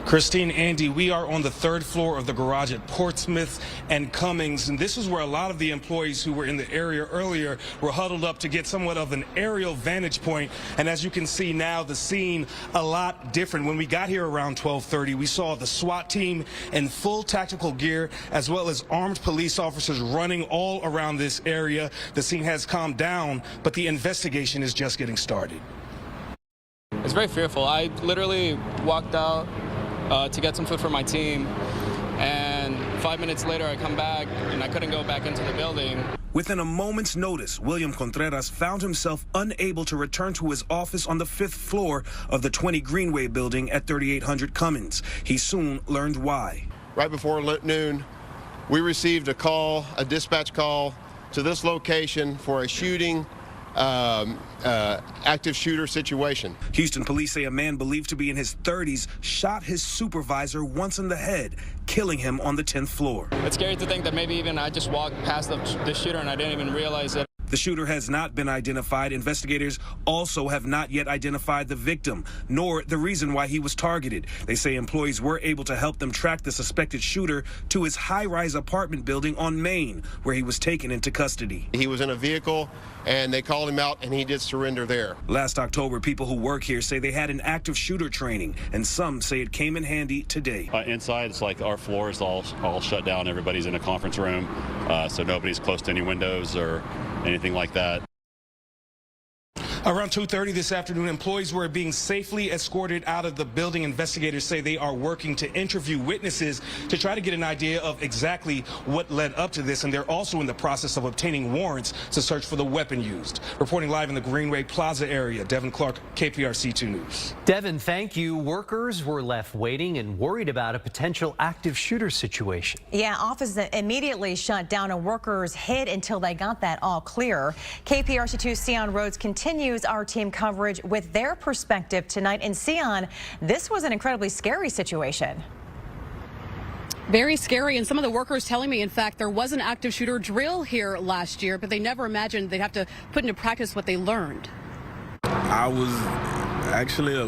Christine, Andy, we are on the third floor of the garage at Portsmouth and Cummings, and this is where a lot of the employees who were in the area earlier were huddled up to get somewhat of an aerial vantage point. And as you can see now, the scene a lot different. When we got here around 12:30, we saw the SWAT team in full tactical gear, as well as armed police officers running all around this area. The scene has calmed down, but the investigation is just getting started. It's very fearful. I literally walked out to get some food for my team, and 5 minutes later I come back and I couldn't go back into the building. Within a moment's notice, William Contreras found himself unable to return to his office on the 5th floor of the 20 Greenway building at 3800 Cummins. He soon learned why. Right before noon, we received a dispatch call to this location for a shooting, active shooter situation. Houston police say a man believed to be in his 30s shot his supervisor once in the head, killing him on the 10th floor. It's scary to think that maybe even I just walked past the shooter and I didn't even realize it. The shooter has not been identified. Investigators also have not yet identified the victim, nor the reason why he was targeted. They say employees were able to help them track the suspected shooter to his high-rise apartment building on Main, where he was taken into custody. He was in a vehicle, and they called him out, and he did surrender there. Last October, people who work here say they had an active shooter training, and some say it came in handy today. Inside, it's like our floor is all shut down. Everybody's in a conference room, so nobody's close to any windows or anything like that. Around 2:30 this afternoon, employees were being safely escorted out of the building. Investigators say they are working to interview witnesses to try to get an idea of exactly what led up to this, and they're also in the process of obtaining warrants to search for the weapon used. Reporting live in the Greenway Plaza area, Devin Clark, KPRC 2 News. Devin, thank you. Workers were left waiting and worried about a potential active shooter situation. Yeah, offices immediately shut down and workers hid until they got that all clear. KPRC 2 Sion Rhodes continues our team coverage with their perspective tonight. In Sion, this was an incredibly scary situation. Very scary, and some of the workers telling me, in fact, there was an active shooter drill here last year, but they never imagined they'd have to put into practice what they learned. I was actually a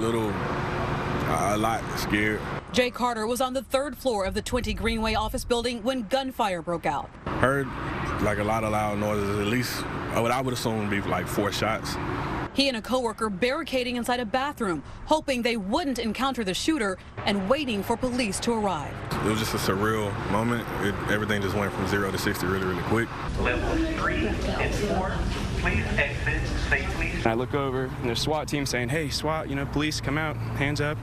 lot scared. Jay Carter was on the 3rd floor of the 20 Greenway office building when gunfire broke out. Heard like a lot of loud noises, at least what I would assume would be like 4 shots. He and a coworker barricading inside a bathroom, hoping they wouldn't encounter the shooter and waiting for police to arrive. It was just a surreal moment. Everything just went from 0 to 60 really, really quick. Levels 3 and 4, please exit safely. I look over and there's SWAT team saying, "Hey, SWAT, police, come out, hands up."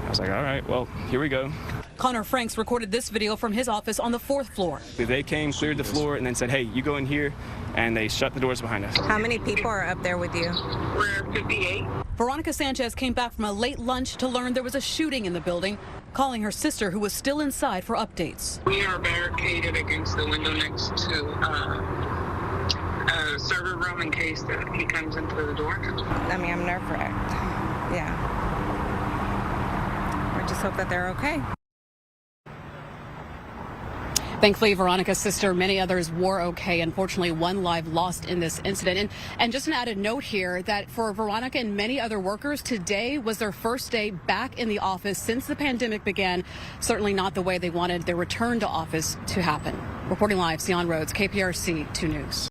I was like, all right, well, here we go. Connor Franks recorded this video from his office on the 4th floor. They came, cleared the floor, and then said, "Hey, you go in here," and they shut the doors behind us. How many people are up there with you? We're 58. Veronica Sanchez came back from a late lunch to learn there was a shooting in the building, calling her sister, who was still inside, for updates. We are barricaded against the window next to a server room in case that he comes into the door. I mean, I'm nerve-wracked. Yeah. We just hope that they're okay. Thankfully, Veronica's sister, many others were okay. Unfortunately, one life lost in this incident. And just an added note here that for Veronica and many other workers, today was their first day back in the office since the pandemic began. Certainly not the way they wanted their return to office to happen. Reporting live, Sion Rhodes, KPRC 2 News.